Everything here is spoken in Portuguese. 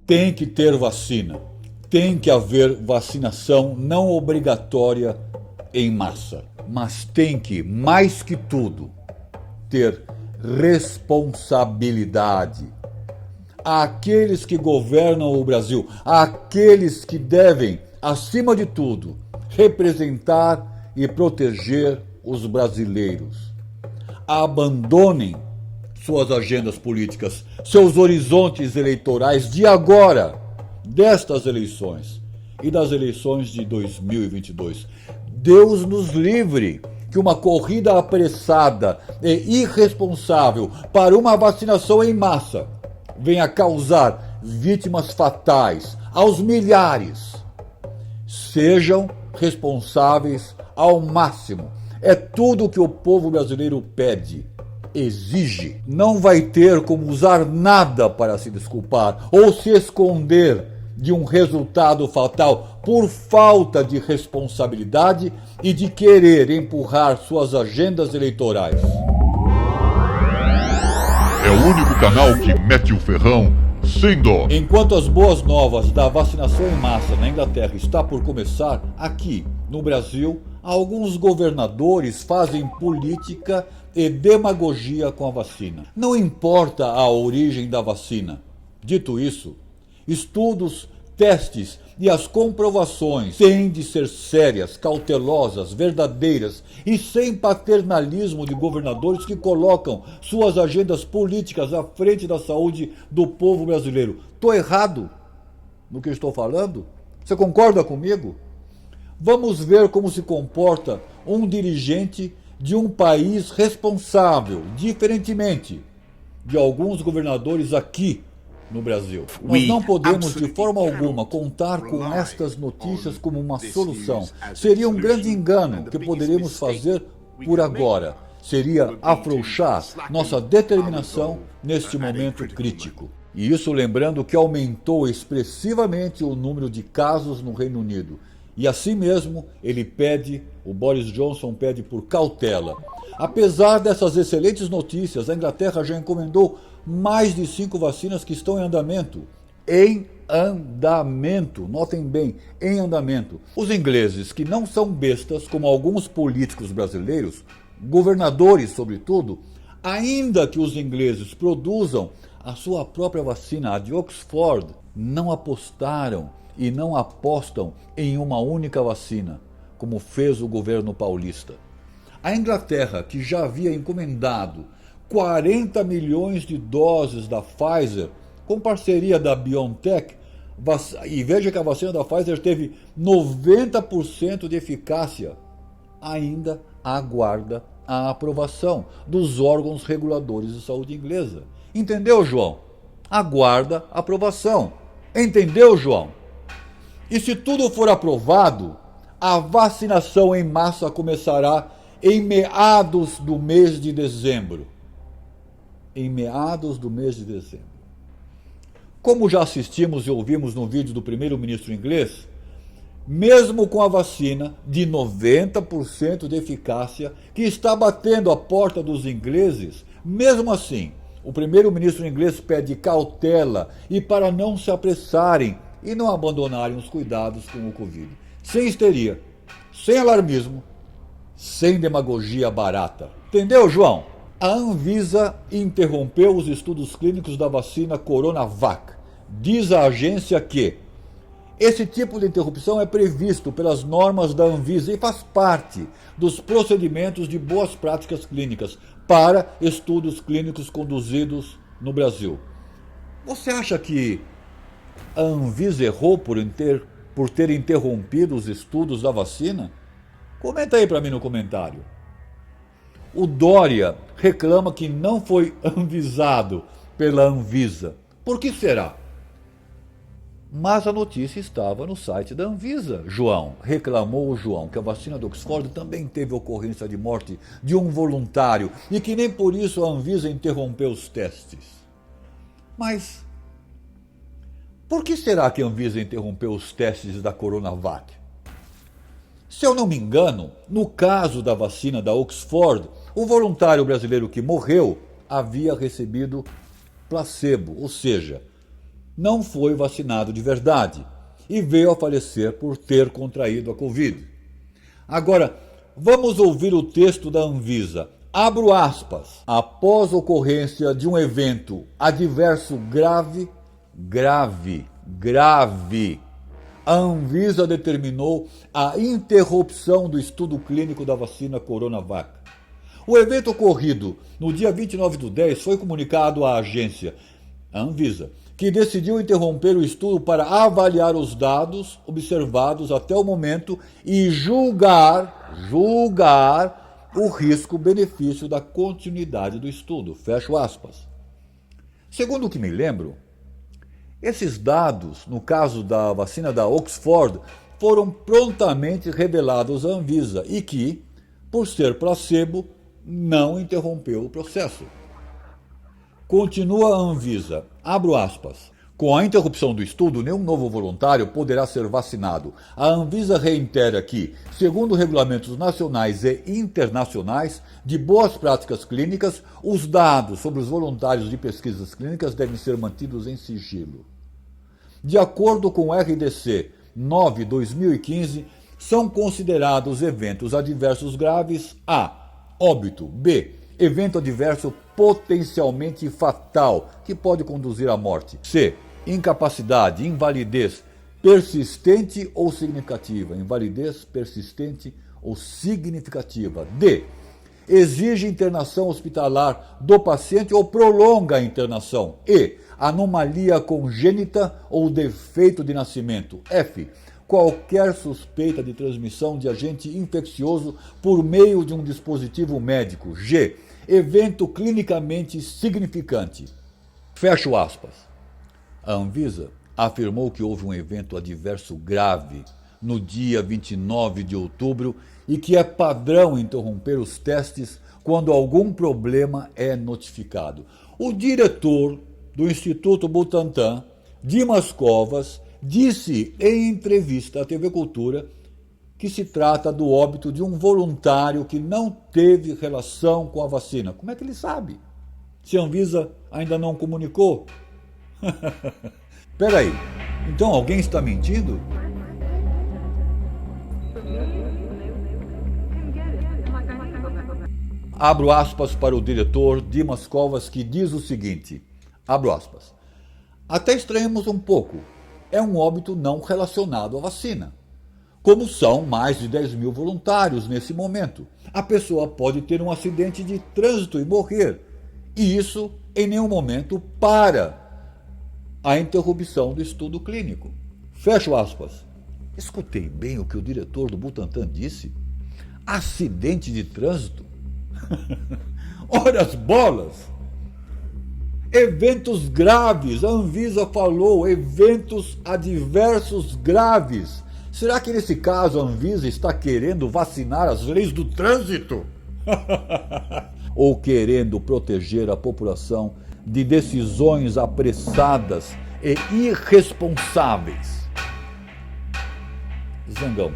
Tem que ter vacina. Tem que haver vacinação não obrigatória em massa. Mas tem que, mais que tudo, ter responsabilidade. Aqueles que governam o Brasil, aqueles que devem, acima de tudo, representar e proteger os brasileiros. Abandonem suas agendas políticas, seus horizontes eleitorais de agora, destas eleições e das eleições de 2022. Deus nos livre que uma corrida apressada e irresponsável para uma vacinação em massa venha causar vítimas fatais aos milhares. Sejam responsáveis ao máximo. É tudo o que o povo brasileiro pede, exige. Não vai ter como usar nada para se desculpar ou se esconder de um resultado fatal por falta de responsabilidade e de querer empurrar suas agendas eleitorais. É o único canal que mete o ferrão sem dó. Enquanto as boas novas da vacinação em massa na Inglaterra está por começar, aqui no Brasil, alguns governadores fazem política e demagogia com a vacina. Não importa a origem da vacina. Dito isso, estudos, testes e as comprovações têm de ser sérias, cautelosas, verdadeiras e sem paternalismo de governadores que colocam suas agendas políticas à frente da saúde do povo brasileiro. Estou errado no que estou falando? Você concorda comigo? Vamos ver como se comporta um dirigente de um país responsável, diferentemente de alguns governadores aqui no Brasil. Nós não podemos de forma alguma contar com estas notícias como uma solução. Seria um grande engano que poderíamos fazer por agora. Seria afrouxar nossa determinação neste momento crítico. E isso lembrando que aumentou expressivamente o número de casos no Reino Unido. E assim mesmo, o Boris Johnson pede por cautela. Apesar dessas excelentes notícias, a Inglaterra já encomendou mais de 5 vacinas que estão em andamento. Em andamento, notem bem, em andamento. Os ingleses, que não são bestas como alguns políticos brasileiros, governadores sobretudo, ainda que os ingleses produzam a sua própria vacina, a de Oxford, não apostaram e não apostam em uma única vacina, como fez o governo paulista. A Inglaterra, que já havia encomendado 40 milhões de doses da Pfizer, com parceria da BioNTech, e veja que a vacina da Pfizer teve 90% de eficácia, ainda aguarda a aprovação dos órgãos reguladores de saúde inglesa. Entendeu, João? Aguarda a aprovação. Entendeu, João? E se tudo for aprovado, a vacinação em massa começará em meados do mês de dezembro. Em meados do mês de dezembro. Como já assistimos e ouvimos no vídeo do primeiro-ministro inglês, mesmo com a vacina de 90% de eficácia que está batendo a porta dos ingleses, mesmo assim, o primeiro-ministro inglês pede cautela e para não se apressarem e não abandonarem os cuidados com o Covid. Sem histeria, sem alarmismo, sem demagogia barata. Entendeu, João? A Anvisa interrompeu os estudos clínicos da vacina Coronavac. Diz a agência que esse tipo de interrupção é previsto pelas normas da Anvisa e faz parte dos procedimentos de boas práticas clínicas para estudos clínicos conduzidos no Brasil. Você acha que a Anvisa errou por ter interrompido os estudos da vacina? Comenta aí para mim no comentário. O Dória reclama que não foi avisado pela Anvisa. Por que será? Mas a notícia estava no site da Anvisa. Reclamou o João que a vacina do Oxford também teve ocorrência de morte de um voluntário e que nem por isso a Anvisa interrompeu os testes. Mas por que será que a Anvisa interrompeu os testes da Coronavac? Se eu não me engano, no caso da vacina da Oxford, o voluntário brasileiro que morreu havia recebido placebo, ou seja, não foi vacinado de verdade e veio a falecer por ter contraído a Covid. Agora, vamos ouvir o texto da Anvisa. Abro aspas. Após ocorrência de um evento adverso grave, a Anvisa determinou a interrupção do estudo clínico da vacina Coronavac. O evento ocorrido no dia 29/10 foi comunicado à agência, a Anvisa, que decidiu interromper o estudo para avaliar os dados observados até o momento e julgar o risco-benefício da continuidade do estudo. Fecho aspas. Segundo o que me lembro, esses dados, no caso da vacina da Oxford, foram prontamente revelados à Anvisa e que, por ser placebo, não interrompeu o processo. Continua a Anvisa, abro aspas. Com a interrupção do estudo, nenhum novo voluntário poderá ser vacinado. A Anvisa reitera que, segundo regulamentos nacionais e internacionais de boas práticas clínicas, os dados sobre os voluntários de pesquisas clínicas devem ser mantidos em sigilo. De acordo com o RDC 9/2015, são considerados eventos adversos graves A. Óbito. B. Evento adverso potencialmente fatal, que pode conduzir à morte. C. Incapacidade, invalidez persistente ou significativa. Invalidez persistente ou significativa. D. Exige internação hospitalar do paciente ou prolonga a internação. E. Anomalia congênita ou defeito de nascimento. F. Qualquer suspeita de transmissão de agente infeccioso por meio de um dispositivo médico. G. Evento clinicamente significante. Fecho aspas. A Anvisa afirmou que houve um evento adverso grave no dia 29 de outubro e que é padrão interromper os testes quando algum problema é notificado. O diretor do Instituto Butantan, Dimas Covas, disse em entrevista à TV Cultura que se trata do óbito de um voluntário que não teve relação com a vacina. Como é que ele sabe? Se a Anvisa ainda não comunicou? Peraí, então alguém está mentindo? Abro aspas para o diretor Dimas Covas, que diz o seguinte, abro aspas, até estranhamos um pouco, é um óbito não relacionado à vacina. Como são mais de 10 mil voluntários nesse momento, a pessoa pode ter um acidente de trânsito e morrer, e isso em nenhum momento para a interrupção do estudo clínico. Fecho aspas. Escutei bem o que o diretor do Butantan disse? Acidente de trânsito? Ora as bolas! Eventos graves, a Anvisa falou, eventos adversos graves. Será que nesse caso a Anvisa está querendo vacinar as leis do trânsito? Ou querendo proteger a população de decisões apressadas e irresponsáveis? Zangão.